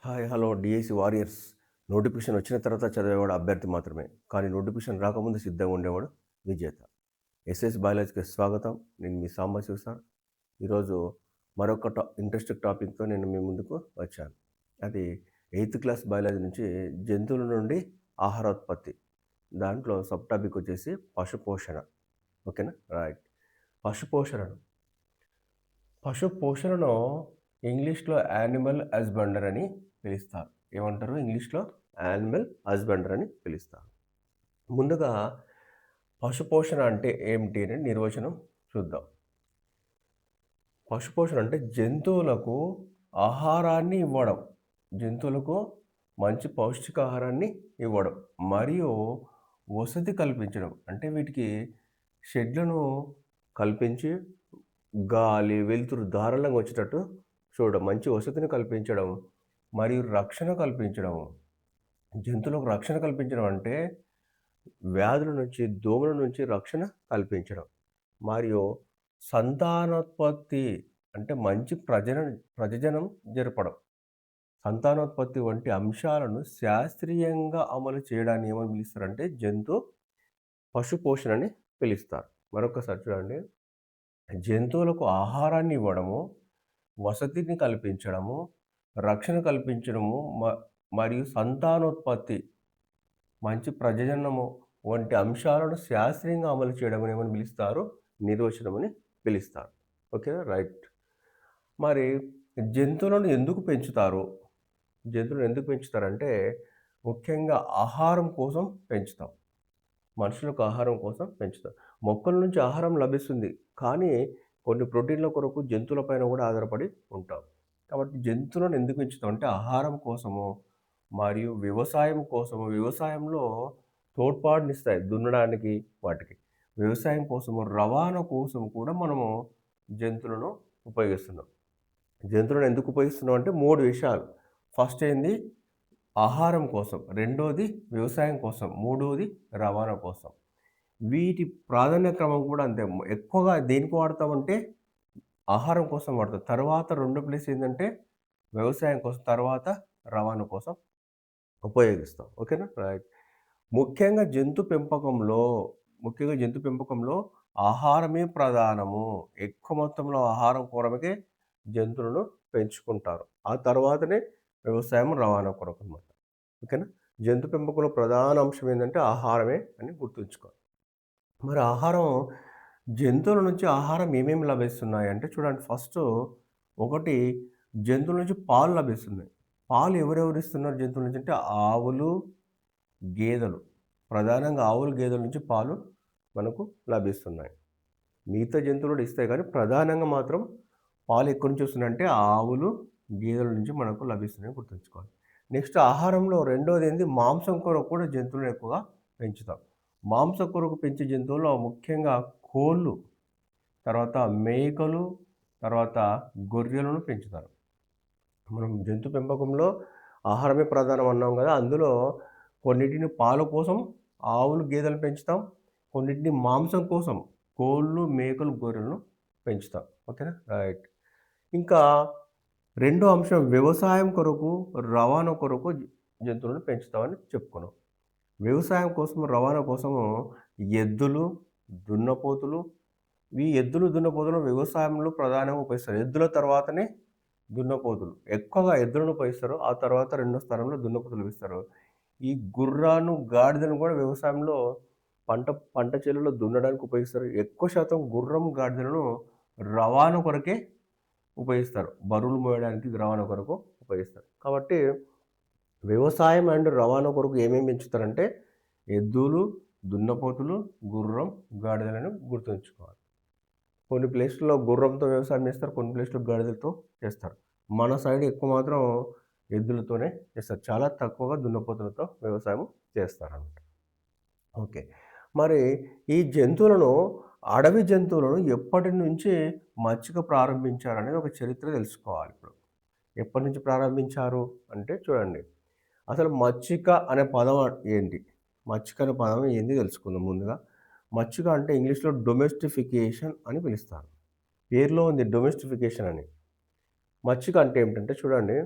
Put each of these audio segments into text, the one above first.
Hi hello DSC warriors. Notification వచ్చిన తర్వాత చదివేవాడు అభ్యర్థి మాత్రమే, కానీ నోటిఫికేషన్ రాకముందు సిద్ధంగా ఉండేవాడు విజేత. ఎస్ఎస్ బయాలజీకి స్వాగతం. నేను మీ సాంబశివ సార్. ఈరోజు మరొక ఇంట్రెస్టింగ్ టాపిక్తో నేను మీ ముందుకు వచ్చాను. అది 8th క్లాస్ బయాలజీ నుంచి జంతువుల నుండి ఆహారోత్పత్తి. దాంట్లో సబ్ టాపిక్ వచ్చేసి పశుపోషణ. ఓకేనా? రైట్. పశుపోషణను పశుపోషణను ఇంగ్లీష్లో యానిమల్ హస్బెండర్ అని పిలుస్తారు. ఏమంటారు ఇంగ్లీష్లో? యానిమల్ హస్బెండర్ అని పిలుస్తారు. ముందుగా పశుపోషణ అంటే ఏమిటి అని నిర్వచనం చూద్దాం. పశుపోషణ అంటే జంతువులకు ఆహారాన్ని ఇవ్వడం, జంతువులకు మంచి పౌష్టికాహారాన్ని ఇవ్వడం మరియు వసతి కల్పించడం. అంటే వీటికి షెడ్లను కల్పించి గాలి వెలుతురు ధారాళంగా వచ్చేటట్టు చూడడం, మంచి వసతిని కల్పించడం మరియు రక్షణ కల్పించడం. జంతువులకు రక్షణ కల్పించడం అంటే వ్యాధుల నుంచి, దోమల నుంచి రక్షణ కల్పించడం మరియు సంతానోత్పత్తి అంటే మంచి ప్రజజనం జరపడం. సంతానోత్పత్తి వంటి అంశాలను శాస్త్రీయంగా అమలు చేయడాన్ని ఏమని పిలుస్తారంటే పశుపోషణ అని పిలుస్తారు. మరొకసారి చూడండి. జంతువులకు ఆహారాన్ని ఇవ్వడము, వసతిని కల్పించడము, రక్షణ కల్పించడము మరియు సంతానోత్పత్తి, మంచి ప్రజననము వంటి అంశాలను శాస్త్రీయంగా అమలు చేయడం ఏమని పిలుస్తారు? నిర్వచనం అని పిలుస్తారు. ఓకేనా? రైట్. మరి జంతువులను ఎందుకు పెంచుతారు? జంతువులను ఎందుకు పెంచుతారంటే ముఖ్యంగా ఆహారం కోసం పెంచుతాం. మనుషులకు ఆహారం కోసం పెంచుతాం. మొక్కల నుంచి ఆహారం లభిస్తుంది, కానీ కొన్ని ప్రోటీన్ల కొరకు జంతువులపైన కూడా ఆధారపడి ఉంటాం. కాబట్టి జంతువులను ఎందుకు పెంచుతాం అంటే ఆహారం కోసము మరియు వ్యవసాయం కోసము. వ్యవసాయంలో తోడ్పాటునిస్తాయి దున్నడానికి వాటికి. వ్యవసాయం కోసము, రవాణా కోసం కూడా మనము జంతువులను ఉపయోగిస్తున్నాం. జంతువులను ఎందుకు ఉపయోగిస్తున్నాం అంటే 3 విషయాలు. ఫస్ట్ ఏంది? ఆహారం కోసం, రెండోది వ్యవసాయం కోసం, మూడోది రవాణా కోసం. వీటి ప్రాధాన్య క్రమం కూడా అంతే. ఎక్కువగా దేనికి వాడతామంటే ఆహారం కోసం వాడతాం. తర్వాత రెండో ప్లేస్ ఏంటంటే వ్యవసాయం కోసం, తర్వాత రవాణా కోసం ఉపయోగిస్తాం. ఓకేనా? రైట్. ముఖ్యంగా జంతు పెంపకంలో ఆహారమే ప్రధానము. ఎక్కువ మొత్తంలో ఆహారం కొరకే జంతువులను పెంచుకుంటారు. ఆ తర్వాతనే వ్యవసాయం, రవాణా కొరకు అనమాట. ఓకేనా? జంతు పెంపకంలో ప్రధాన అంశం ఏంటంటే ఆహారమే అని గుర్తుంచుకోవాలి. మరి జంతువుల నుంచి ఆహారం ఏమేమి లభిస్తున్నాయి అంటే చూడండి. ఫస్ట్ ఒకటి, జంతువుల నుంచి పాలు లభిస్తున్నాయి. పాలు ఎవరెవరు ఇస్తున్నారు జంతువుల నుంచి అంటే ఆవులు, గేదెలు. ప్రధానంగా ఆవులు, గేదెల నుంచి పాలు మనకు లభిస్తున్నాయి. మిగతా జంతువులు కూడా ఇస్తాయి, కానీ ప్రధానంగా మాత్రం పాలు ఎక్కడి నుంచి వస్తున్నాయంటే ఆవులు, గేదెల నుంచి మనకు లభిస్తున్నాయి గుర్తుంచుకోవాలి. నెక్స్ట్ ఆహారంలో రెండోది ఏంది? మాంసం కొరకు కూడా జంతువులను ఎక్కువగా పెంచుతాం. మాంసం కొరకు పెంచే జంతువుల్లో ముఖ్యంగా కోళ్ళు, తర్వాత మేకలు, తర్వాత గొర్రెలను పెంచుతారు. మనం జంతు పెంపకంలో ఆహారమే ప్రధానం అన్నాం కదా. అందులో కొన్నిటిని పాల కోసం ఆవులు, గేదెలు పెంచుతాం. కొన్నిటిని మాంసం కోసం కోళ్ళు, మేకలు, గొర్రెలను పెంచుతాం. ఓకేనా? రైట్. ఇంకా రెండో అంశం వ్యవసాయం కొరకు, రవాణా కొరకు జంతువులను పెంచుతామని చెప్పుకున్నాం. వ్యవసాయం కోసం, రవాణా కోసము ఎద్దులు, దున్నపోతులు. ఈ ఎద్దులు, దున్నపోతులు వ్యవసాయంలో ప్రధానంగా ఉపయోగిస్తారు. ఎద్దుల తర్వాతనే దున్నపోతులు. ఎక్కువగా ఎద్దులను ఉపయోగిస్తారు. ఆ తర్వాత రెండో స్థానంలో దున్నపోతులు ఇస్తారు. ఈ గుర్రాను, గాడిదను కూడా వ్యవసాయంలో పంట చేలలో దున్నడానికి ఉపయోగిస్తారు. ఎక్కువ శాతం గుర్రం, గాడిదలను రవాణా కొరకే ఉపయోగిస్తారు. బరువులు మోయడానికి రవాణా కొరకు ఉపయోగిస్తారు. కాబట్టి వ్యవసాయం అండ్ రవాణా కొరకు ఏమేమి పెంచుతారంటే ఎద్దులు, దున్నపోతులు, గుర్రం, గాడిదలను గుర్తుంచుకోవాలి. కొన్ని ప్లేస్లలో గుర్రంతో వ్యవసాయం చేస్తారు, కొన్ని ప్లేస్లో గాడిదలతో చేస్తారు. మన సైడ్ ఎక్కువ మాత్రం ఎద్దులతోనే చేస్తారు. చాలా తక్కువగా దున్నపోతులతో వ్యవసాయం చేస్తారన్నమాట. ఓకే. మరి ఈ అడవి జంతువులను ఎప్పటి నుంచి మచ్చిక ప్రారంభించారనేది ఒక చరిత్ర తెలుసుకోవాలి. ఇప్పుడు ఎప్పటి నుంచి ప్రారంభించారు అంటే చూడండి. అసలు మచ్చిక అనే పదం ఏంటి? మచ్చిక అనే పదం ఏంది తెలుసుకుందాం ముందుగా. మచ్చిక అంటే ఇంగ్లీష్లో డొమెస్టిఫికేషన్ అని పిలుస్తారు. పేరులో ఉంది డొమెస్టిఫికేషన్ అని. మచ్చిక అంటే ఏమిటంటే చూడండి.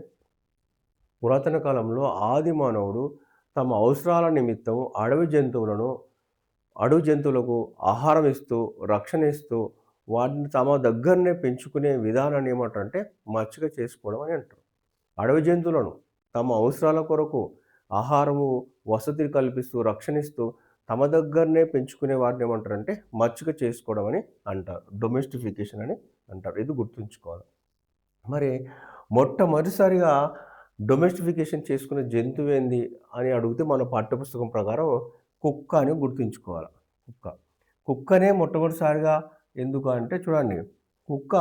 పురాతన కాలంలో ఆది మానవుడు తమ అవసరాల నిమిత్తం అడవి జంతువులకు ఆహారం ఇస్తూ, రక్షణ ఇస్తూ, వాటిని తమ దగ్గరనే పెంచుకునే విధానాన్ని ఏమంటారంటే మచ్చిక చేసుకోవడం అని అంటారు. అడవి జంతువులను తమ అవసరాల కొరకు ఆహారము, వసతి కల్పిస్తూ, రక్షణిస్తూ తమ దగ్గరనే పెంచుకునే వాటిని ఏమంటారంటే మచ్చిక చేసుకోవడం అని అంటారు. డొమెస్టిఫికేషన్ అని అంటారు. ఇది గుర్తుంచుకోవాలి. మరి మొట్టమొదటిసారిగా డొమెస్టిఫికేషన్ చేసుకున్న జంతువేంది అని అడిగితే మన పాఠ్యపుస్తకం ప్రకారం కుక్క అని గుర్తుంచుకోవాలి. కుక్క. కుక్కనే మొట్టమొదటిసారిగా ఎందుకు అంటే చూడండి, కుక్క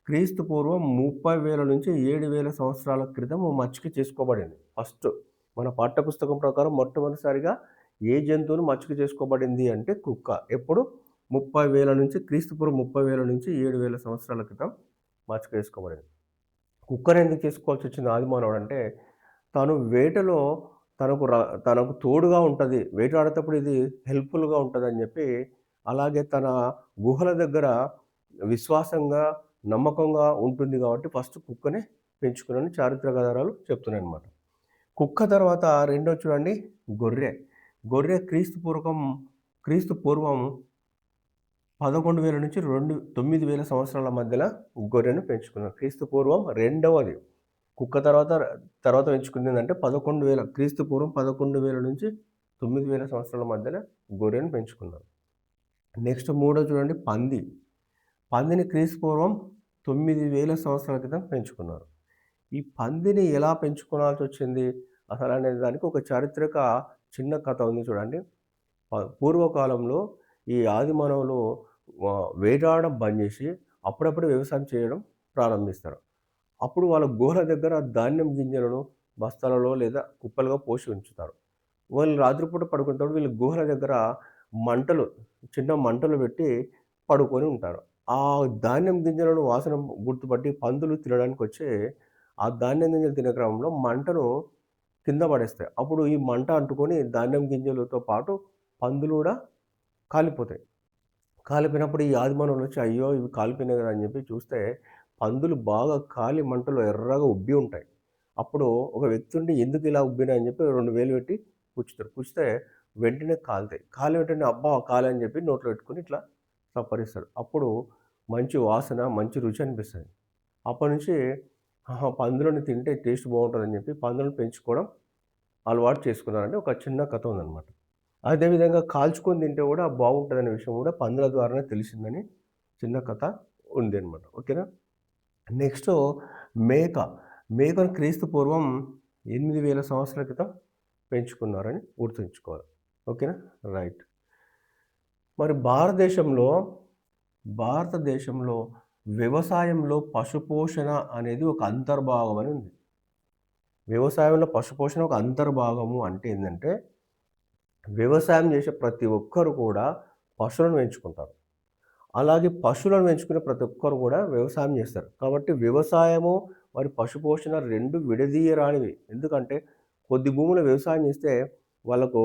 క్రీస్తు పూర్వం 30,000 నుంచి 7,000 సంవత్సరాల క్రితం మచ్చిక చేసుకోబడింది. ఫస్ట్ మన పాఠ్యపుస్తకం ప్రకారం మొట్టమొదటిసారిగా ఏ జంతువును మచ్చిక చేసుకోబడింది అంటే కుక్క. ఎప్పుడు? 30,000 నుంచి క్రీస్తు పూర్వం 30,000 నుంచి 7,000 సంవత్సరాల క్రితం మచ్చిక చేసుకోబడింది. కుక్కని ఎందుకు చేసుకోవాల్సి వచ్చింది ఆది మానవుడు అంటే, తను వేటలో తనకు తోడుగా ఉంటది. వేటాడేటప్పుడు ఇది హెల్ప్‌ఫుల్‌గా ఉంటదని చెప్పి, అలాగే తన గుహల దగ్గర విశ్వాసంగా, నమ్మకంగా ఉంటుంది కాబట్టి ఫస్ట్ కుక్కనే పెంచుకున్నారని చారిత్రక ఆధారాలు చెప్తున్నాయన్నమాట. కుక్క తర్వాత రెండోది చూడండి గొర్రె. గొర్రె క్రీస్తు పూర్వం 11,000 నుంచి 9,000 సంవత్సరాల మధ్యలో గొర్రెను పెంచుకున్నారు. క్రీస్తు పూర్వం రెండవది. కుక్క తర్వాత పెంచుకుందేంటంటే 11,000 క్రీస్తు పూర్వం 11,000 నుంచి 9,000 సంవత్సరాల మధ్యలో గొర్రెను పెంచుకున్నారు. నెక్స్ట్ మూడోది చూడండి పంది. పందిని క్రీస్తు పూర్వం 9,000 సంవత్సరాల క్రితం పెంచుకున్నారు. ఈ పందిని ఎలా పెంచుకోవాల్సి వచ్చింది అసలనే దానికి ఒక చారిత్రక చిన్న కథ ఉంది చూడండి. పూర్వకాలంలో ఈ ఆది మానవులు వేటాడడం బంద్ చేసి అప్పుడప్పుడు వ్యవసాయం చేయడం ప్రారంభిస్తారు. అప్పుడు వాళ్ళ గుహల దగ్గర ధాన్యం గింజలను బస్తాలలో లేదా కుప్పలుగా పోసి ఉంచుతారు. వాళ్ళు రాత్రిపూట పడుకునేటప్పుడు వీళ్ళు గుహల దగ్గర చిన్న మంటలు పెట్టి పడుకొని ఉంటారు. ఆ ధాన్యం గింజలను వాసన గుర్తుపట్టి పందులు తినడానికి వచ్చి ఆ ధాన్యం గింజలు తినే క్రమంలో మంటను కింద పడేస్తాయి. అప్పుడు ఈ మంట అంటుకొని ధాన్యం గింజలతో పాటు పందులు కూడా కాలిపోతాయి. కాలిపోయినప్పుడు ఈ ఆదిమానవులు వచ్చి అయ్యో ఇవి కాలిపోయినాయి కదా అని చెప్పి చూస్తే పందులు బాగా కాలి మంటలు ఎర్రగా ఉబ్బి ఉంటాయి. అప్పుడు ఒక వ్యక్తి ఉండి ఎందుకు ఇలా ఉబ్బినాయి అని చెప్పి 2 వేలు పెట్టి కుచ్చుతారు. కుచ్చితే వెంటనే కాలుతాయి. కాలి వెంటనే అబ్బా కాలి అని చెప్పి నోట్లో పెట్టుకొని ఇట్లా సప్పరిస్తాడు. అప్పుడు మంచి వాసన, మంచి రుచి అనిపిస్తుంది. అప్పటినుంచి పందులను తింటే టేస్ట్ బాగుంటుందని చెప్పి పందులను పెంచుకోవడం అలవాటు చేసుకున్నారంటే ఒక చిన్న కథ ఉందన్నమాట. అదేవిధంగా కాల్చుకొని తింటే కూడా బాగుంటుందనే విషయం కూడా పందుల ద్వారానే తెలిసిందని చిన్న కథ ఉంది అనమాట. ఓకేనా. నెక్స్ట్ మేక. మేకను క్రీస్తు పూర్వం 8,000 సంవత్సరాల క్రితం పెంచుకున్నారని గుర్తుంచుకోవాలి. ఓకేనా. రైట్. మరి భారతదేశంలో వ్యవసాయంలో పశుపోషణ అనేది ఒక అంతర్భాగం అని ఉంది. వ్యవసాయంలో పశుపోషణ ఒక అంతర్భాగము అంటే ఏంటంటే, వ్యవసాయం చేసే ప్రతి ఒక్కరు కూడా పశువులను పెంచుకుంటారు. అలాగే పశువులను పెంచుకునే ప్రతి ఒక్కరు కూడా వ్యవసాయం చేస్తారు. కాబట్టి వ్యవసాయము మరి పశుపోషణ 2 విడదీయరానివి. ఎందుకంటే కొద్ది భూమిలో వ్యవసాయం చేస్తే వాళ్ళకు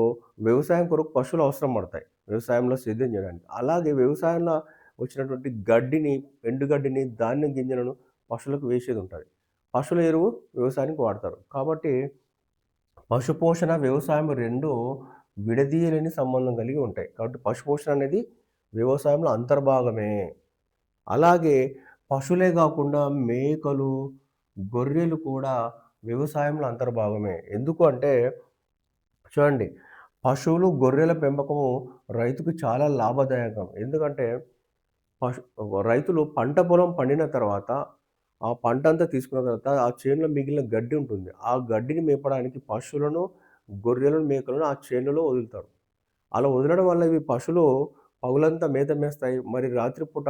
వ్యవసాయం కొరకు పశువులు అవసరం పడతాయి. వ్యవసాయంలో సేద్యం చేయడానికి. అలాగే వ్యవసాయంలో వచ్చినటువంటి ఎండుగడ్డిని, ధాన్యం గింజలను పశువులకు వేసేది ఉంటుంది. పశువుల ఎరువు వ్యవసాయానికి వాడతారు. కాబట్టి పశుపోషణ, వ్యవసాయం 2 విడదీయలేని సంబంధం కలిగి ఉంటాయి. కాబట్టి పశుపోషణ అనేది వ్యవసాయంలో అంతర్భాగమే. అలాగే పశువులే కాకుండా మేకలు, గొర్రెలు కూడా వ్యవసాయంలో అంతర్భాగమే. ఎందుకు అంటే చూడండి, పశువులు, గొర్రెల పెంపకము రైతుకు చాలా లాభదాయకం. ఎందుకంటే రైతులు పంట పొలం పండిన తర్వాత ఆ పంట అంతా తీసుకున్న తర్వాత ఆ చేనులో మిగిలిన గడ్డి ఉంటుంది. ఆ గడ్డిని మేపడానికి పశువులను, గొర్రెలను, మేకలను ఆ చేనులో వదులుతారు. అలా వదలడం వల్ల ఇవి పశువులు పగులంతా మేత మేస్తాయి. మరి రాత్రిపూట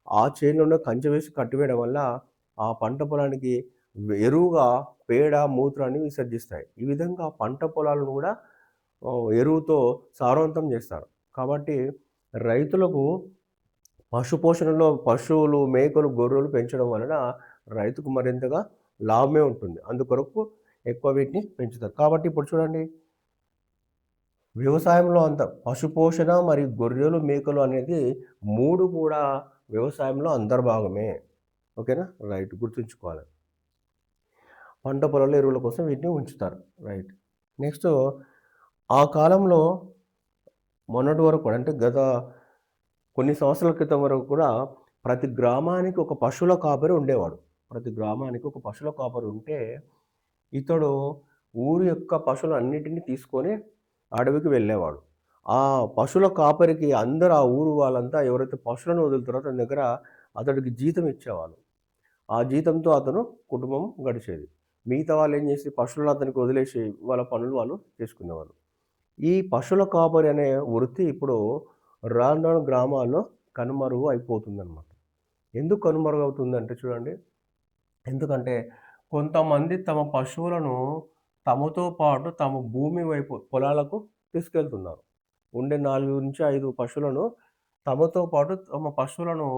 ఆ చేనులోనే కంచె వేసి కట్టివేయడం వల్ల ఆ పంట పొలానికి ఎరువుగా పేడ, మూత్రాన్ని విసర్జిస్తాయి. ఈ విధంగా పంట పొలాలను కూడా ఎరువుతో సారవంతం చేస్తారు. కాబట్టి రైతులకు పశుపోషణలో పశువులు, మేకలు, గొర్రెలు పెంచడం వలన రైతుకు మరింతగా లాభమే ఉంటుంది. అందుకొరకు ఎక్కువ వీటిని పెంచుతారు. కాబట్టి ఇప్పుడు చూడండి, వ్యవసాయంలో పశుపోషణ మరియు గొర్రెలు, మేకలు అనేది 3 కూడా వ్యవసాయంలో అంతర్భాగమే. ఓకేనా. రైట్. గుర్తుంచుకోవాలి. పంట పొలాల్లో ఎరువుల కోసం వీటిని ఉంచుతారు. రైట్. నెక్స్టు ఆ కాలంలో మొన్నటి వరకు కూడా అంటే గత కొన్ని సంవత్సరాల క్రితం వరకు కూడా ప్రతి గ్రామానికి ఒక పశువుల కాపరి ఉండేవాడు. ప్రతి గ్రామానికి ఒక పశువుల కాపరి ఉంటే, ఇతడు ఊరి యొక్క పశువులన్నిటిని తీసుకొని అడవికి వెళ్ళేవాడు. ఆ పశువుల కాపరికి అందరూ ఆ ఊరు వాళ్ళంతా ఎవరైతే పశువులను వదులుతారో అతని దగ్గర అతడికి జీతం ఇచ్చేవాళ్ళు. ఆ జీతంతో అతను కుటుంబం గడిచేది. మిగతా వాళ్ళేం చేసి పశువులను అతనికి వదిలేసి వాళ్ళ పనులు వాళ్ళు చేసుకునేవాళ్ళు. ఈ పశువుల కాపరి అనే వృత్తి ఇప్పుడు రాను రాను గ్రామాల్లో కనుమరుగు అయిపోతుందనమాట. ఎందుకు కనుమరుగవుతుందంటే చూడండి, ఎందుకంటే కొంతమంది తమ పశువులను తమతో పాటు తమ భూమి వైపు పొలాలకు తీసుకెళ్తున్నారు. ఉండే 4-5 పశువులను తమతో పాటు తమ పశువులను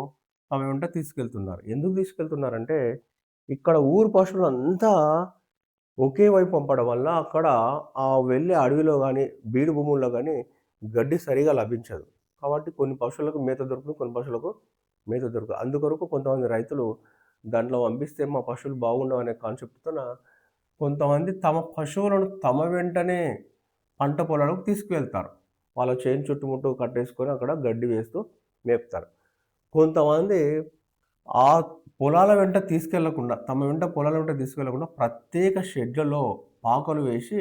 తమ వెంట తీసుకెళ్తున్నారు. ఎందుకు తీసుకెళ్తున్నారంటే, ఇక్కడ ఊరు పశువులంతా ఒకే వైపు పంపడం వల్ల అక్కడ వెళ్ళే అడవిలో గాని, బీడు భూముల్లో గాని గడ్డి సరిగా లభించదు. కాబట్టి కొన్ని పశువులకు మేత దొరుకుతుంది. కొన్ని పశువులకు మేత దొరకదు. అందుకొరకు కొంతమంది రైతులు దాంట్లో పంపిస్తే మా పశువులు బాగుండవు అనే కాన్సెప్ట్‌తోన కొంతమంది తమ పశువులను తమ వెంటనే పంట పొలాలకు తీసుకువెళ్తారు. వాళ్ళ చేను చుట్టుముట్టు కట్టేసుకొని అక్కడ గడ్డి వేస్తూ మేపుతారు. కొంతమంది ఆ పొలాల వెంట తీసుకెళ్ళకుండా, తమ వెంట పొలాల వెంట తీసుకెళ్ళకుండా ప్రత్యేక షెడ్‌లలో పాకలు వేసి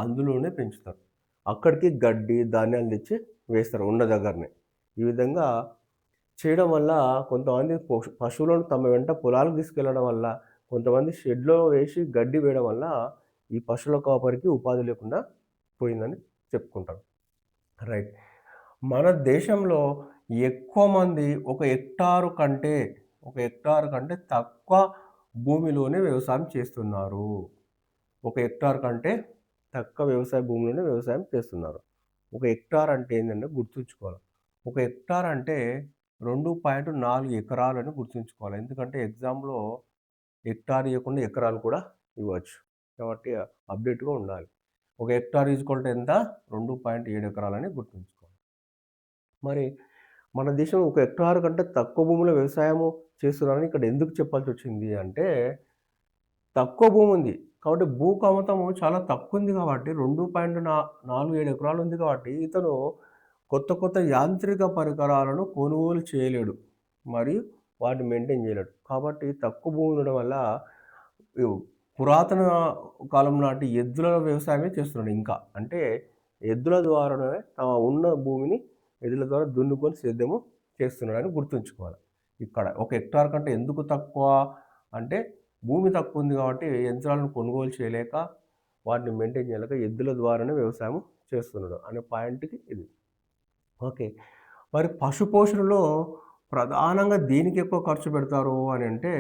అందులోనే పెంచుతారు. అక్కడికి గడ్డి, ధాన్యాలు తెచ్చి వేస్తారు ఉన్న దగ్గరనే. ఈ విధంగా చేయడం వల్ల కొంతమంది పశువులను తమ వెంట పొలాలకు తీసుకెళ్లడం వల్ల, కొంతమంది షెడ్‌లో వేసి గడ్డి వేయడం వల్ల ఈ పశువుల కాపరికి ఉపాధి లేకుండా పోయిందని చెప్పుకుంటారు. రైట్. మన దేశంలో ఎక్కువ మంది ఒక హెక్టారు కంటే తక్కువ భూమిలోనే వ్యవసాయం చేస్తున్నారు. ఒక హెక్టార్ కంటే తక్కువ వ్యవసాయ భూమిలోనే వ్యవసాయం చేస్తున్నారు. ఒక హెక్టార్ అంటే ఏందంటే గుర్తుంచుకోవాలి. ఒక హెక్టార్ అంటే 2.4 ఎకరాలని గుర్తుంచుకోవాలి. ఎందుకంటే ఎగ్జామ్‌లో హెక్టార్ ఇయ్యకుండా ఎకరాలు కూడా ఇవ్వచ్చు. కాబట్టి అప్డేట్‌గా ఉండాలి. ఒక హెక్టార్ ఈజ్‌ఈక్వల్ టు ఎంత? 2.7 ఎకరాలని గుర్తుంచుకోవాలి. మరి మన దేశం ఒక హెక్టార్ కంటే తక్కువ భూమిలో వ్యవసాయము చేస్తున్నారని ఇక్కడ ఎందుకు చెప్పాల్సొచ్చింది అంటే, తక్కువ భూమి ఉంది. కాబట్టి భూ కమతము చాలా తక్కువుంది కాబట్టి 2.47 ఎకరాలు ఉంది కాబట్టి ఇతను కొత్త కొత్త యాంత్రిక పరికరాలను కొనుగోలు చేయలేడు. మరియు వాటిని మెయింటైన్ చేయలేడు. కాబట్టి తక్కువ భూమి ఉండడం వల్ల యు పురాతన కాలం నాటి ఎద్దుల వ్యవసాయమే చేస్తున్నాడు ఇంకా. అంటే ఎద్దుల ద్వారానే ఉన్న భూమిని ఎద్దుల ద్వారా దున్నుకొని సేద్యము చేస్తున్నాడని గుర్తుంచుకోవాలి. ఇక్కడ ఒక హెక్టార్ కంటే ఎందుకు తక్కువ అంటే భూమి తక్కువుంది కాబట్టి యంత్రాలను కొనుగోలు చేయలేక, వాటిని మెయింటైన్ చేయలేక ఎద్దుల ద్వారానే వ్యవసాయం చేస్తున్నాడు అనే పాయింట్‌కి ఇది. ఓకే. మరి పశుపోషణలో ప్రధానంగా దేనికి ఎక్కువ ఖర్చు పెడతారు అని అంటే,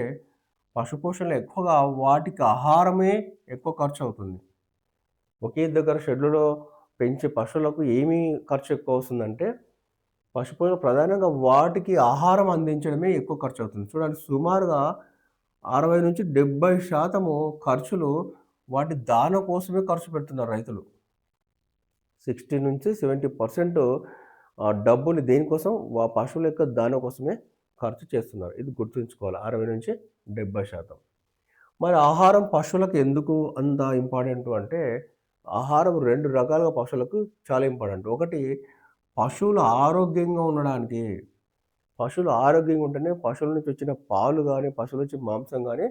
పశుపోషణలో ఎక్కువగా వాటికి ఆహారమే ఎక్కువ ఖర్చవుతుంది. ఒకే దగ్గర షెడ్‌లలో పెంచే పశువులకు ఏమి ఖర్చు ఎక్కువవుతుందంటే, పశుపోషణ ప్రధానంగా వాటికి ఆహారం అందించడమే ఎక్కువ ఖర్చవుతుంది. చూడండి సుమారుగా 60-70% ఖర్చులు వాటి దాన కోసమే ఖర్చు పెడుతున్నారు రైతులు. 60-70% డబ్బులు దేనికోసం? పశువుల యొక్క దాన కోసమే ఖర్చు చేస్తున్నారు. ఇది గుర్తుంచుకోవాలి. 60-70%. మరి ఆహారం పశువులకు ఎందుకు అంత ఇంపార్టెంటు అంటే, ఆహారం 2 రకాలుగా పశువులకు చాలా ఇంపార్టెంట్. ఒకటి పశువులు ఆరోగ్యంగా ఉండడానికి. పశువులు ఆరోగ్యంగా ఉంటేనే పశువుల నుంచి వచ్చిన పాలు గాని, పశువుల నుంచి మాంసం గాని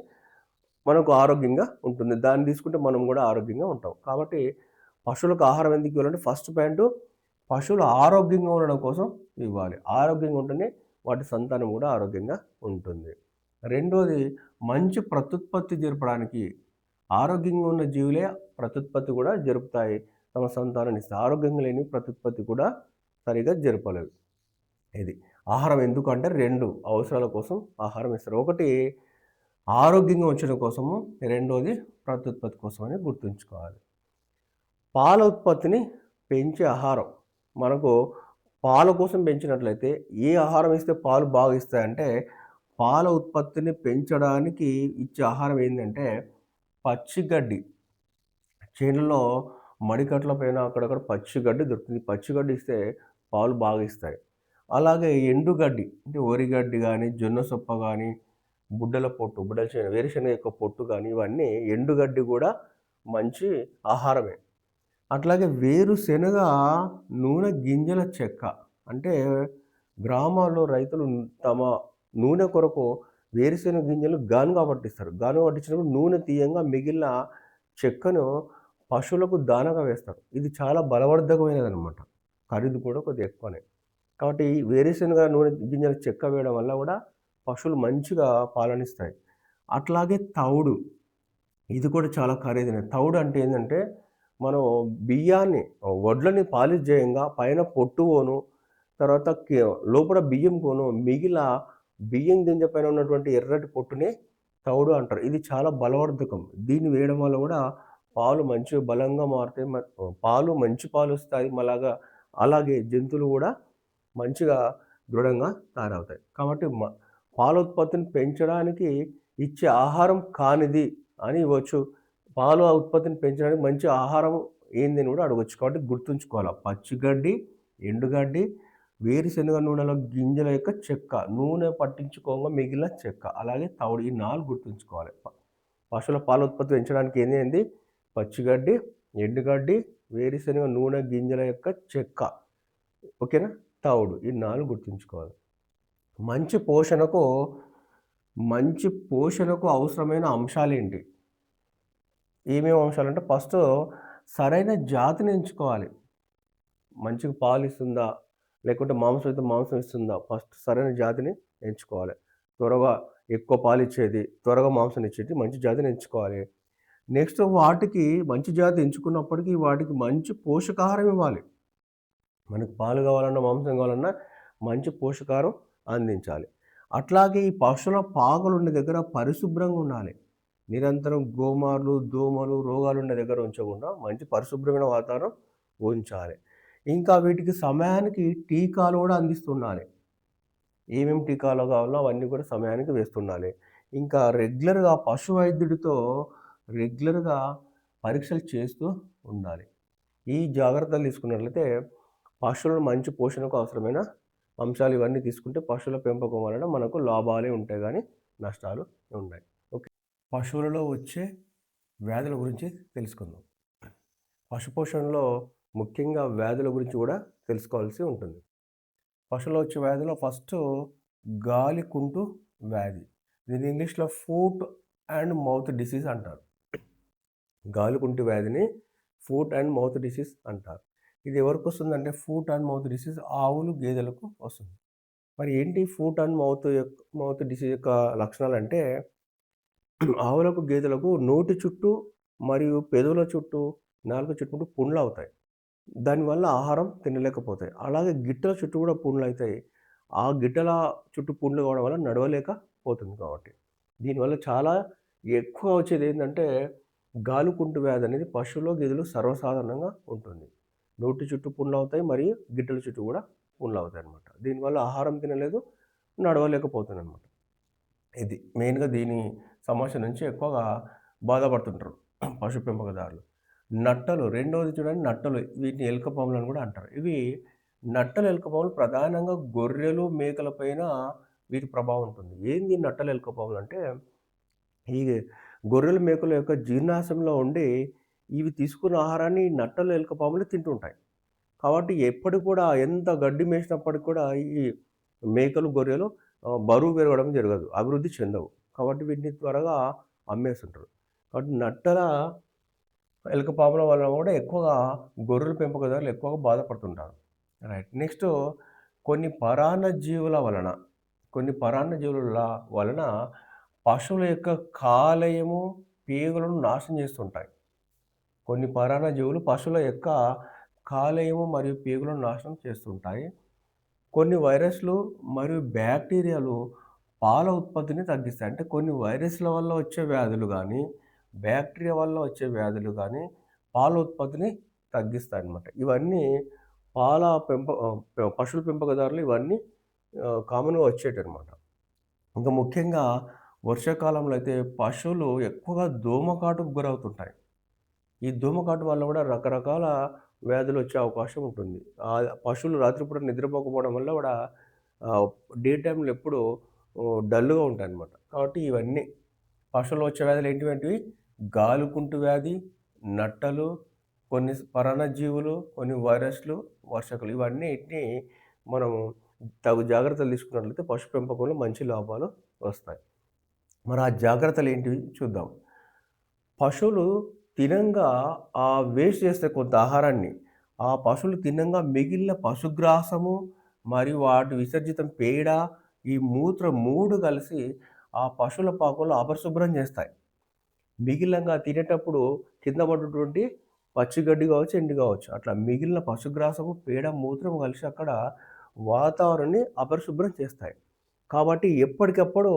మనకు ఆరోగ్యంగా ఉంటుంది. దాన్ని తీసుకుంటే మనం గూడా ఆరోగ్యంగా ఉంటాం. కాబట్టి పశువులకు ఆహారం ఎందుకు ఇవ్వాలంటే ఫస్ట్ పాయింటు పశువులు ఆరోగ్యంగా ఉండడం కోసం ఇవ్వాలి. ఆరోగ్యంగా ఉంటేనే వాటి సంతానం గూడా ఆరోగ్యంగా ఉంటుంది. రెండోది మంచి ప్రత్యుత్పత్తి జరపడానికి. ఆరోగ్యంగా ఉన్న జీవులే ప్రత్యుత్పత్తి గూడా జరుపుతాయి. తమ సంతానాన్ని ఇస్తాయి. ఆరోగ్యంగా లేని ప్రత్యుత్పత్తి కూడా సరిగ్గా జరపలేవు. ఇది. ఆహారం ఎందుకంటే 2 అవసరాల కోసం ఆహారం ఇస్తారు. ఒకటి ఆరోగ్యంగా ఉంచడం కోసము, రెండోది ప్రత్యుత్పత్తి కోసం అని గుర్తుంచుకోవాలి. పాల ఉత్పత్తిని పెంచే ఆహారం. మనకు పాల కోసం పెంచినట్లయితే ఏ ఆహారం ఇస్తే పాలు బాగా ఇస్తాయంటే, పాల ఉత్పత్తిని పెంచడానికి ఇచ్చే ఆహారం ఏందంటే పచ్చి గడ్డి. చేనులో మడికట్ల పైన అక్కడక్కడ పచ్చి గడ్డి దొరుకుతుంది. పచ్చి గడ్డి ఇస్తే పాలు బాగా ఇస్తాయి. అలాగే ఎండుగడ్డి అంటే వరి గడ్డి గానీ, జొన్న సొప్ప గానీ, వేరుశనగ యొక్క పొట్టు కానీ ఇవన్నీ ఎండుగడ్డి కూడా మంచి ఆహారమే. అట్లాగే వేరుశెనగ నూనె గింజల చెక్క. అంటే గ్రామాల్లో రైతులు తమ నూనె కొరకు వేరుశెనగ గింజలు గానుగ పట్టిస్తారు. గానుగ పట్టించినప్పుడు నూనె తీయంగా మిగిలిన చెక్కను పశువులకు దానాగా వేస్తారు. ఇది చాలా బలవర్ధకమైనదనమాట. ఖరీదు కూడా కొద్దిగా ఎక్కువనే. కాబట్టి ఈ వేరుశెనగ నూనె గింజల చెక్క వేయడం వల్ల కూడా పశువులు మంచిగా పాలనిస్తాయి. అట్లాగే తవుడు. ఇది కూడా చాలా ఖరీదైనది. తవుడు అంటే ఏందంటే, మనం బియ్యాన్ని వడ్లని పాలిష్ చేయంగా పైన పొట్టు పోను, తర్వాత లోపల బియ్యం పోను, బియ్యం గింజ పైన ఉన్నటువంటి ఎర్రటి పొట్టుని తవుడు అంటారు. ఇది చాలా బలవర్ధకం. దీన్ని వేయడం వల్ల కూడా పాలు మంచిగా బలంగా మారుతాయి. పాలు మంచి పాలొస్తాయి. అలాగే జంతువులు కూడా మంచిగా దృఢంగా తయారవుతాయి. కాబట్టి పాల ఉత్పత్తిని పెంచడానికి ఇచ్చే ఆహారం కానిది అని ఇవ్వచ్చు. పాల ఉత్పత్తిని పెంచడానికి మంచి ఆహారం ఏంది అని కూడా అడగొచ్చు. కాబట్టి గుర్తుంచుకోవాలి. పచ్చిగడ్డి, ఎండుగడ్డి, వేరుశెనగ నూనెల గింజల యొక్క చెక్క, నూనె పట్టించుకోగా మిగిలిన చెక్క, అలాగే తవుడు, ఈ 4 గుర్తుంచుకోవాలి. పశువుల పాల ఉత్పత్తి పెంచడానికి ఏంది? పచ్చిగడ్డి, ఎండుగడ్డి, వేరుశెనగ నూనె గింజల యొక్క చెక్క, ఓకేనా, తవుడు, ఈ 4 గుర్తుంచుకోవాలి. మంచి పోషణకు అవసరమైన అంశాలేంటి? ఏమేమి అంశాలంటే, ఫస్ట్ సరైన జాతిని ఎంచుకోవాలి. మంచిగా పాలు ఇస్తుందా, లేకుంటే మాంసం ఇస్తుందా? ఫస్ట్ సరైన జాతిని ఎంచుకోవాలి. త్వరగా ఎక్కువ పాలు ఇచ్చేది, త్వరగా మాంసం ఇచ్చేది మంచి జాతిని ఎంచుకోవాలి. నెక్స్ట్ వాటికి మంచి జాతి ఎంచుకున్నప్పటికీ వాటికి మంచి పోషకాహారం ఇవ్వాలి. మనకు పాలు కావాలన్నా, మాంసం కావాలన్నా మంచి పోషకాహారం అందించాలి. అట్లాగే ఈ పశువుల పాకలు ఉండే దగ్గర పరిశుభ్రంగా ఉండాలి. నిరంతరం గోమార్లు, దోమలు, రోగాలు ఉండే దగ్గర ఉంచకుండా మంచి పరిశుభ్రమైన వాతావరణం ఉంచాలి. ఇంకా వీటికి సమయానికి టీకాలు కూడా అందిస్తుండాలి. ఏమేమి టీకాలు కావాలో అవన్నీ కూడా సమయానికి వేస్తుండాలి. ఇంకా రెగ్యులర్గా పశు వైద్యుడితో పరీక్షలు చేస్తూ ఉండాలి. ఈ జాగ్రత్తలు తీసుకున్నట్లయితే పశువులను మంచి పోషణకు అవసరమైన అంశాలు ఇవన్నీ తీసుకుంటే పశువుల పెంపకం వలన మనకు లాభాలే ఉంటాయి కానీ నష్టాలు ఉన్నాయి. ఓకే, పశువులలో వచ్చే వ్యాధుల గురించి తెలుసుకుందాం. పశుపోషణలో ముఖ్యంగా వ్యాధుల గురించి కూడా తెలుసుకోవాల్సి ఉంటుంది. పశువులో వచ్చే వ్యాధిలో ఫస్ట్ గాలికుంటు వ్యాధి. దీన్ని ఇంగ్లీష్లో ఫుట్ అండ్ మౌత్ డిసీజ్ అంటారు. గాలికుంటు వ్యాధిని ఫుట్ అండ్ మౌత్ డిసీజ్ అంటారు. ఇది ఎవరికి వస్తుందంటే, ఫుట్ అండ్ మౌత్ డిసీజ్ ఆవులు, గేదెలకు వస్తుంది. మరి ఏంటి ఫుట్ అండ్ మౌత్ డిసీజ్ యొక్క లక్షణాలు అంటే, ఆవులకు, గేదెలకు నోటి చుట్టూ మరియు పెదవుల చుట్టూ, నాలుక చుట్టూ పుండ్లు అవుతాయి. దానివల్ల ఆహారం తినలేకపోతాయి. అలాగే గిట్టల చుట్టూ కూడా పుండ్లు అవుతాయి. ఆ గిట్టల చుట్టూ పుండ్లు కావడం వల్ల నడవలేకపోతుంది. కాబట్టి దీనివల్ల చాలా ఎక్కువ వచ్చేది ఏంటంటే, గాలికుంటు వ్యాధి అనేది పశువులో, గేదెలు సర్వసాధారణంగా ఉంటుంది. నోటి చుట్టూ పుండ్లు అవుతాయి మరియు గిట్టల చుట్టూ కూడా పుండ్లు అవుతాయి అన్నమాట. దీనివల్ల ఆహారం తినలేదు, నడవలేకపోతుంది అన్నమాట. ఇది మెయిన్గా దీని సమస్య నుంచి ఎక్కువగా బాధపడుతుంటారు పశు పెంపకదారులు. నట్టలు, రెండవది చూడండి, నట్టలు. వీటిని ఎలుకపాములు అని కూడా అంటారు. ఇవి నట్టలు, ఎలుకపాములు ప్రధానంగా గొర్రెలు, మేకల పైన వీటి ప్రభావం ఉంటుంది. ఏంది నట్టలు, ఎలుకపాములు అంటే, ఈ గొర్రెలు, మేకల యొక్క జీర్ణాశయంలో ఉండి ఇవి తీసుకున్న ఆహారాన్ని నట్టలు, ఎలుకపాములు తింటుంటాయి. కాబట్టి ఎప్పటికి కూడా ఎంత గడ్డి మేసినప్పటికి కూడా ఈ మేకలు, గొర్రెలు బరువు పెరగడం జరగదు, అభివృద్ధి చెందవు. కాబట్టి వీటిని త్వరగా అమ్మేస్తుంటారు. కాబట్టి నట్టల, ఎలుకపాముల వల్ల కూడా ఎక్కువగా గొర్రెల పెంపకదారులు ఎక్కువగా బాధపడుతుంటారు. రైట్. నెక్స్ట్ కొన్ని పరాన్నజీవుల వలన పశువుల యొక్క కాలేయము, పేగులను నాశనం చేస్తుంటాయి. కొన్ని పరాన్నజీవులు పశువుల యొక్క కాలేయము మరియు పేగులను నాశనం చేస్తుంటాయి. కొన్ని వైరస్లు మరియు బ్యాక్టీరియాలు పాల ఉత్పత్తిని తగ్గిస్తాయి. అంటే కొన్ని వైరస్ల వల్ల వచ్చే వ్యాధులు కానీ, బ్యాక్టీరియా వల్ల వచ్చే వ్యాధులు కానీ పాల ఉత్పత్తిని తగ్గిస్తాయి అన్నమాట. ఇవన్నీ పశువుల పెంపకదారులు ఇవన్నీ కామన్గా వచ్చేటన్నమాట. ఇంకా ముఖ్యంగా వర్షాకాలంలో అయితే పశువులు ఎక్కువగా దోమకాటుకు గురవుతుంటాయి. ఈ దోమకాటు వల్ల కూడా రకరకాల వ్యాధులు వచ్చే అవకాశం ఉంటుంది. పశువులు రాత్రిపూట నిద్రపోకపోవడం వల్ల కూడా డే టైంలో ఎప్పుడు డల్‌గా ఉంటాయన్నమాట. కాబట్టి ఇవన్నీ పశువుల్లో వచ్చే వ్యాధులు ఏంటివంటివి? గాలికుంటు వ్యాధి, నట్టలు, కొన్ని పరాన్నజీవులు, కొన్ని వైరస్‌లు, వర్షకులు ఇవన్నిటిని మనం తగు జాగ్రత్తలు తీసుకున్నట్లయితే పశు పెంపకంలో మంచి లాభాలు వస్తాయి. మరి ఆ జాగ్రత్తలు ఏంటివి చూద్దాం. పశువులు తినంగా వేస్ట్ చేస్తాయి కొంత ఆహారాన్ని. ఆ పశువులు తినంగా మిగిలిన పశుగ్రాసము మరియు వాటి విసర్జితం పేడ, ఈ మూత్రం 3 కలిసి ఆ పశువుల పాకలో అపరిశుభ్రం చేస్తాయి. మిగిలినంగా తినేటప్పుడు కింద పడ్డటువంటి పచ్చిగడ్డి కావచ్చు, ఎండు కావచ్చు. అట్లా మిగిలిన పశుగ్రాసము, పేడ, మూత్రం కలిసి అక్కడ వాతావరణాన్ని అపరిశుభ్రం చేస్తాయి. కాబట్టి ఎప్పటికప్పుడు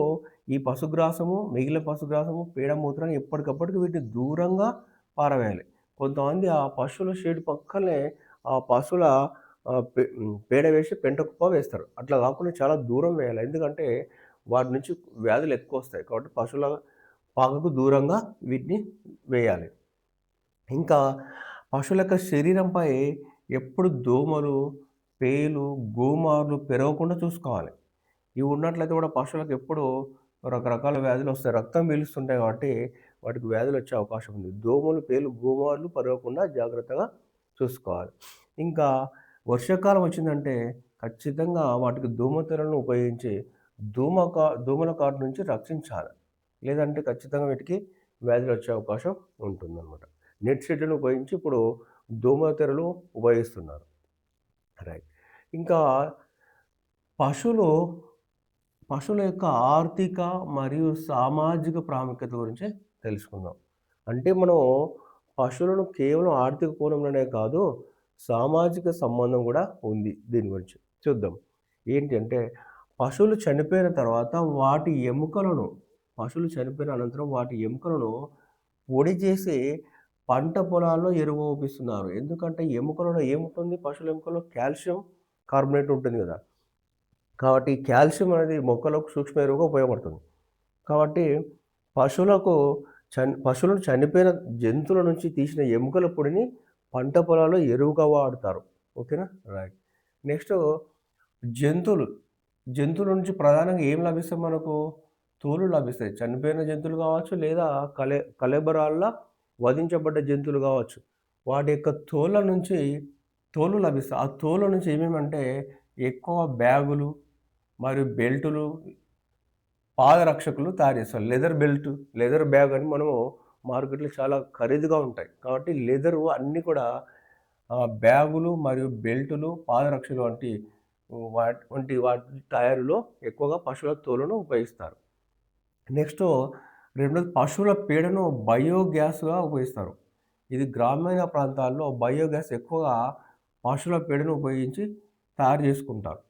ఈ పశుగ్రాసము, మిగిలిన పశుగ్రాసము, పేడ, మూత్రాన్ని ఎప్పటికప్పటికి వీటిని దూరంగా పారవేయాలి. కొంతమంది ఆ పశువుల షెడ్ పక్కనే ఆ పశువుల పేడ వేసి పెంట కుప్ప వేస్తారు. అట్లా కాకుండా చాలా దూరం వేయాలి. ఎందుకంటే వాటి నుంచి వ్యాధులు ఎక్కువొస్తాయి. కాబట్టి పశువుల పాకకు దూరంగా వీటిని వేయాలి. ఇంకా పశువుల యొక్క శరీరంపై ఎప్పుడు దోమలు, పేలు, గోమార్లు పెరగకుండా చూసుకోవాలి. ఇవి ఉన్నట్లయితే కూడా పశువులకు ఎప్పుడూ రకరకాల వ్యాధులొస్తాయి. రక్తం పీలుస్తుంటాయి కాబట్టి వాటికి వ్యాధులొచ్చే అవకాశం ఉంది. దోమలు, పేలు, గోమార్లు పెరగకుండా జాగ్రత్తగా చూసుకోవాలి. ఇంకా వర్షాకాలం వచ్చిందంటే ఖచ్చితంగా వాటికి దోమతెరలను ఉపయోగించి దోమల కాటు నుంచి రక్షించాలి. లేదంటే ఖచ్చితంగా వీటికి వ్యాధులొచ్చే అవకాశం ఉంటుందన్నమాట. నెట్ షెడ్‌లను ఉపయోగించి ఇప్పుడు దోమల తెరలు ఉపయోగిస్తున్నారు. రైట్. ఇంకా పశువులు పశువుల యొక్క ఆర్థిక మరియు సామాజిక ప్రాముఖ్యత గురించి తెలుసుకుందాం. అంటే మనం పశువులను కేవలం ఆర్థిక కోణంలోనే కాదు, సామాజిక సంబంధం కూడా ఉంది దీని గురించి. చూద్దాం. ఏంటి అంటే పశువులు చనిపోయిన తర్వాత పశువులు చనిపోయిన అనంతరం వాటి ఎముకలను పొడి చేసి పంట పొలాల్లో ఎరువుపిస్తున్నారు. ఎందుకంటే ఎముకలలో ఏముంటుంది? పశువుల ఎముకల్లో కాల్షియం కార్బోనేట్ ఉంటుంది కదా! కాబట్టి కాల్షియం అనేది మొక్కలకు సూక్ష్మ ఎరువుగా ఉపయోగపడుతుంది. కాబట్టి పశువులకు పశువులను చనిపోయిన జంతువుల నుంచి తీసిన ఎముకల పొడిని పంట పొలాల్లో ఎరువుగా వాడుతారు. ఓకేనా? రైట్. నెక్స్ట్ జంతువులు. జంతువుల నుంచి ప్రధానంగా ఏం లభిస్తాయి మనకు? తోలు లభిస్తాయి. చనిపోయిన జంతువులు కావచ్చు, లేదా కళేబరాల్లో వధించబడ్డ జంతువులు కావచ్చు. వాటి యొక్క తోలు లభిస్తాయి. ఆ తోలు నుంచి ఏమేమంటే ఎక్కువ బ్యాగులు మరియు బెల్టులు, పాదరక్షకులు తయారు చేస్తారు. లెదర్ బ్యాగ్ అని మనము మార్కెట్‌లో చాలా ఖరీదుగా ఉంటాయి. కాబట్టి లెదరు అన్నీ కూడా బ్యాగులు మరియు బెల్టులు, పాదరక్షలు వాటి తయారీలో ఎక్కువగా పశువుల తోలును ఉపయోగిస్తారు. నెక్స్టు రెండోది పశువుల పేడను బయోగ్యాస్‌గా ఉపయోగిస్తారు. ఇది గ్రామీణ ప్రాంతాల్లో బయోగ్యాస్ ఎక్కువగా పశువుల పేడను ఉపయోగించి తయారు చేసుకుంటారు.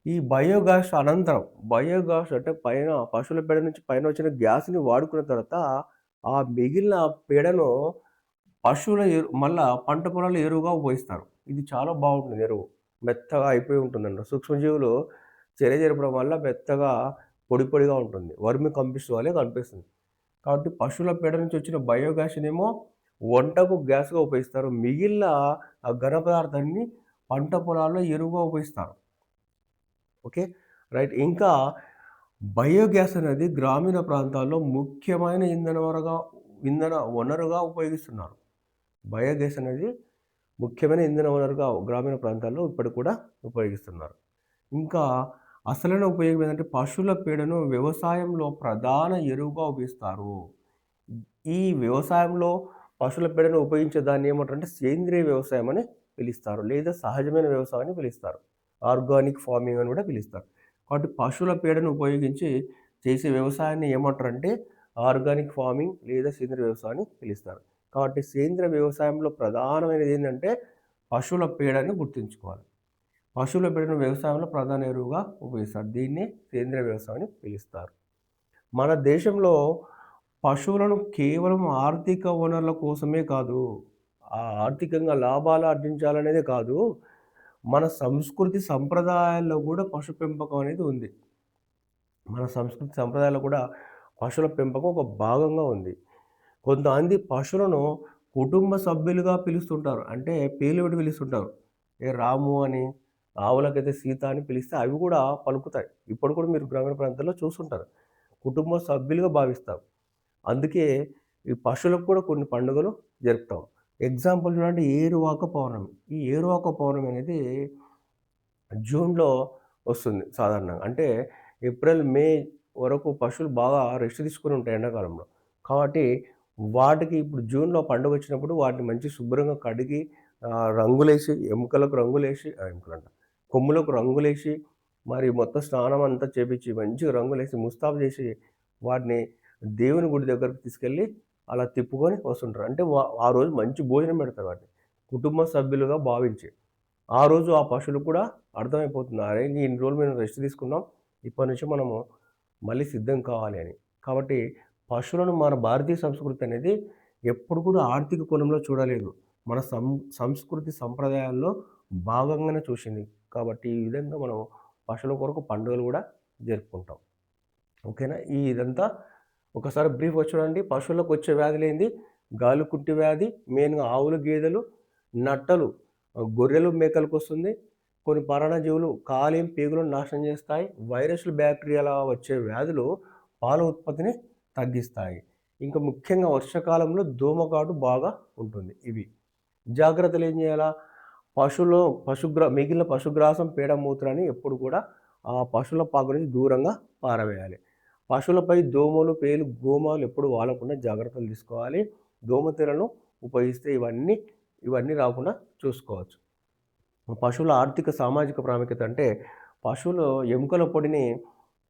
ఈ బయోగ్యాస్ అంటే పైన పశువుల పేడ నుంచి పైన వచ్చిన గ్యాస్‌ని వాడుకున్న తర్వాత, ఆ మిగిలిన పేడను మళ్ళా పంట పొలాల్లో ఎరువుగా ఉపయోగిస్తారు. ఇది చాలా బావుంటుంది ఎరువు. మెత్తగా అయిపోయి ఉంటుందండి. సూక్ష్మజీవులు చర్య జరపడం వల్ల మెత్తగా పొడిగా ఉంటుంది. వర్మి కంపోస్ట్ వలె కనిపిస్తుంది. కాబట్టి పశువుల పేడ నుంచి వచ్చిన బయోగ్యాస్‌నేమో వంటకు గ్యాస్‌గా ఉపయోగిస్తారు. మిగిలిన ఆ ఘన పదార్థాన్ని పంట పొలాల్లో ఎరువుగా ఉపయోగిస్తారు. ఓకే. రైట్. ఇంకా బయోగ్యాస్ అనేది గ్రామీణ ప్రాంతాల్లో ముఖ్యమైన ఇంధన వనరుగా ఉపయోగిస్తున్నారు. బయోగ్యాస్ అనేది ముఖ్యమైన ఇంధన వనరుగా గ్రామీణ ప్రాంతాల్లో ఇప్పటికి కూడా ఉపయోగిస్తున్నారు. ఇంకా అసలైన ఉపయోగం ఏంటంటే పశువుల పేడను వ్యవసాయంలో ప్రధాన ఎరువుగా ఉపయోగిస్తారు. ఈ వ్యవసాయంలో పశువుల పేడను ఉపయోగించే దాన్ని ఏమంటారంటే సేంద్రీయ వ్యవసాయం అని పిలుస్తారు. లేదా సహజమైన వ్యవసాయం అని పిలుస్తారు. ఆర్గానిక్ ఫార్మింగ్ అని కూడా పిలుస్తారు. కాబట్టి పశువుల పేడను ఉపయోగించి చేసే వ్యవసాయాన్ని ఏమంటారంటే ఆర్గానిక్ ఫార్మింగ్ లేదా సేంద్రీయ వ్యవసాయం అని పిలుస్తారు. కాబట్టి సేంద్రీయ వ్యవసాయంలో ప్రధానమైనది ఏంటంటే పశువుల పేడని గుర్తుంచుకోవాలి. పశువుల పేడను వ్యవసాయంలో ప్రధాన ఎరువుగా ఉపయోగిస్తారు. దీన్ని సేంద్రీయ వ్యవసాయం అని పిలుస్తారు. మన దేశంలో పశువులను కేవలం ఆర్థిక వనరుల కోసమే కాదు, ఆర్థికంగా లాభాలు ఆర్జించాలనేదే కాదు, మన సంస్కృతి సంప్రదాయాల్లో కూడా పశు పెంపకం అనేది ఉంది. మన సంస్కృతి సంప్రదాయాల్లో కూడా పశువుల పెంపకం ఒక భాగంగా ఉంది. కొంతమంది పశువులను కుటుంబ సభ్యులుగా పిలుస్తుంటారు. అంటే పేర్లు పెట్టి పిలుస్తుంటారు. ఏ రాము అని, ఆవులకైతే సీత అని పిలిస్తే అవి కూడా పలుకుతాయి. ఇప్పుడు కూడా మీరు గ్రామీణ ప్రాంతాల్లో చూసుంటారు. కుటుంబ సభ్యులుగా భావిస్తాం. అందుకే ఈ పశువులకు కూడా కొన్ని పండుగలు జరుపుతాం. ఎగ్జాంపుల్ చూడండి ఏరువాక పౌర్ణమి. ఈ ఏరువాక పౌర్ణమి అనేది జూన్‌లో వస్తుంది సాధారణంగా. అంటే ఏప్రిల్, మే వరకు పశువులు బాగా రెస్ట్ తీసుకొని ఉంటాయి ఎండాకాలంలో. కాబట్టి వాటికి ఇప్పుడు జూన్‌లో పండుగొచ్చినప్పుడు వాటిని మంచి శుభ్రంగా కడిగి రంగులేసి ఎముకలకు రంగులేసి ఎముకలంట కొమ్ములకు రంగులేసి మరి మొత్తం స్నానం అంతా చేపించి మంచిగా రంగులేసి ముస్తాబు చేసి వాటిని దేవుని గుడి దగ్గరికి తీసుకెళ్ళి అలా తిప్పుకొని వస్తుంటారు. అంటే ఆ రోజు మంచి భోజనం పెడతారు వాటిని. కుటుంబ సభ్యులుగా భావించి. ఆ రోజు ఆ పశువులకు కూడా అర్థమైపోతుంది. అరే! ఇన్ని రోజులు మేము రెస్ట్ తీసుకున్నాం. ఇప్పటి నుంచి మనము మళ్ళీ సిద్ధం కావాలి అని. కాబట్టి పశువులను మన భారతీయ సంస్కృతి అనేది ఎప్పుడు కూడా ఆర్థిక కోణంలో చూడలేదు. మన సంస్కృతి సంప్రదాయాల్లో భాగంగానే చూసింది. కాబట్టి ఈ విధంగా మనం పశువుల కొరకు పండుగలు కూడా జరుపుకుంటాం. ఓకేనా? ఇదంతా ఒకసారి బ్రీఫ్‌గా చూడండి. పశువులకు వచ్చే వ్యాధులేంది? గాలికుంటి వ్యాధి, మెయిన్‌గా ఆవులు, గేదెలు, నట్టలు, గొర్రెలు, మేకలకొస్తుంది. కొన్ని పరాన్నజీవులు కాలేయం, పేగులను నాశనం చేస్తాయి. వైరస్‌లు, బ్యాక్టీరియాల వచ్చే వ్యాధులు పాల ఉత్పత్తిని తగ్గిస్తాయి. ఇంకా ముఖ్యంగా వర్షాకాలంలో దోమకాటు బాగా ఉంటుంది. ఇవి జాగ్రత్తలు ఏం చేయాలా? పశువులో మిగిలిన పశుగ్రాసం, పేడ, మూత్రాన్ని ఎప్పుడు కూడా ఆ పశువుల పాక నుంచి దూరంగా పారవేయాలి. పశువులపై దోమలు, పేలు, గోమాలు ఎప్పుడు వాలకుండా జాగ్రత్తలు తీసుకోవాలి. దోమతెరలను ఉపయోగిస్తే ఇవన్నీ రాకుండా చూసుకోవచ్చు. పశువుల ఆర్థిక, సామాజిక ప్రాముఖ్యత అంటే పశువులు ఎముకల పొడిని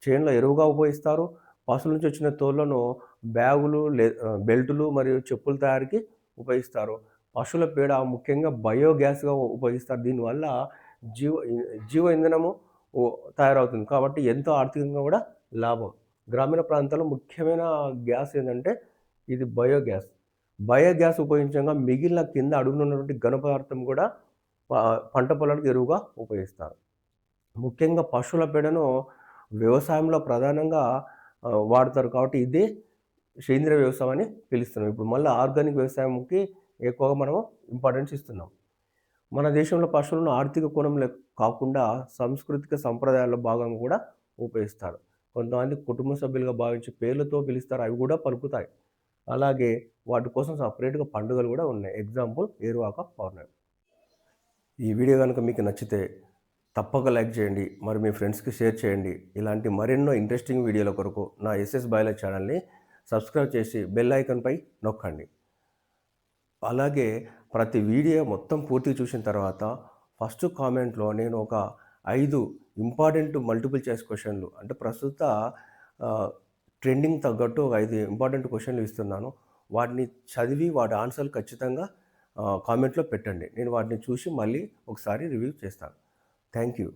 చేనులో ఎరువుగా ఉపయోగిస్తారు. పశువుల నుంచి వచ్చిన తోళ్లను బ్యాగులు, బెల్టులు మరియు చెప్పుల తయారీకి ఉపయోగిస్తారు. పశువుల పేడ ముఖ్యంగా బయోగ్యాస్‌గా ఉపయోగిస్తారు. దీనివల్ల జీవ జీవ ఇంధనము తయారవుతుంది. కాబట్టి ఎంతో ఆర్థికంగా కూడా లాభం. గ్రామీణ ప్రాంతాల్లో ముఖ్యమైన గ్యాస్ ఏందంటే ఇది బయోగ్యాస్. బయోగ్యాస్ ఉపయోగించంగా మిగిలిన కింద అడుగున ఉన్నటువంటి ఘన పదార్థం కూడా పంట పొలాలకు ఎరువుగా ఉపయోగిస్తారు. ముఖ్యంగా పశువుల పేడను వ్యవసాయంలో ప్రధానంగా వాడతారు. కాబట్టి ఇదే సేంద్రీయ వ్యవసాయం అని పిలుస్తున్నాం. ఇప్పుడు మళ్ళీ ఆర్గానిక్ వ్యవసాయంకి ఎక్కువగా మనము ఇంపార్టెన్స్ ఇస్తున్నాం. మన దేశంలో పశువులను ఆర్థిక కోణంలో కాకుండా సాంస్కృతిక సంప్రదాయాల్లో భాగంగా కూడా ఉపయోగిస్తారు. కొంతమంది కుటుంబ సభ్యులుగా భావించి పేర్లతో పిలుస్తారు. అవి కూడా పలుకుతాయి. అలాగే వాటి కోసం సెపరేట్‌గా పండుగలు కూడా ఉన్నాయి. ఎగ్జాంపుల్ ఏరువాక పౌర్ణమి. ఈ వీడియో గనుక మీకు నచ్చితే తప్పక లైక్ చేయండి. మరి మీ ఫ్రెండ్స్‌కి షేర్ చేయండి. ఇలాంటి మరెన్నో ఇంట్రెస్టింగ్ వీడియోల కొరకు నా ఎస్ఎస్ బాయిలర్ ఛానల్‌ని సబ్స్క్రైబ్ చేసి బెల్ ఐకాన్‌పై నొక్కండి. అలాగే ప్రతి వీడియో మొత్తం పూర్తిగా చూసిన తర్వాత ఫస్ట్ కామెంట్లో నేను ఒక 5 ఇంపార్టెంట్ మల్టిపుల్ చాయిస్ క్వెషన్లు అంటే ప్రస్తుత ట్రెండింగ్ తగ్గట్టు ఒక 5 ఇంపార్టెంట్ క్వెషన్లు ఇస్తున్నాను. వాటిని చదివి వాటి ఆన్సర్లు ఖచ్చితంగా కామెంట్లో పెట్టండి. నేను వాటిని చూసి మళ్ళీ ఒకసారి రివ్యూ చేస్తాను. Thank you.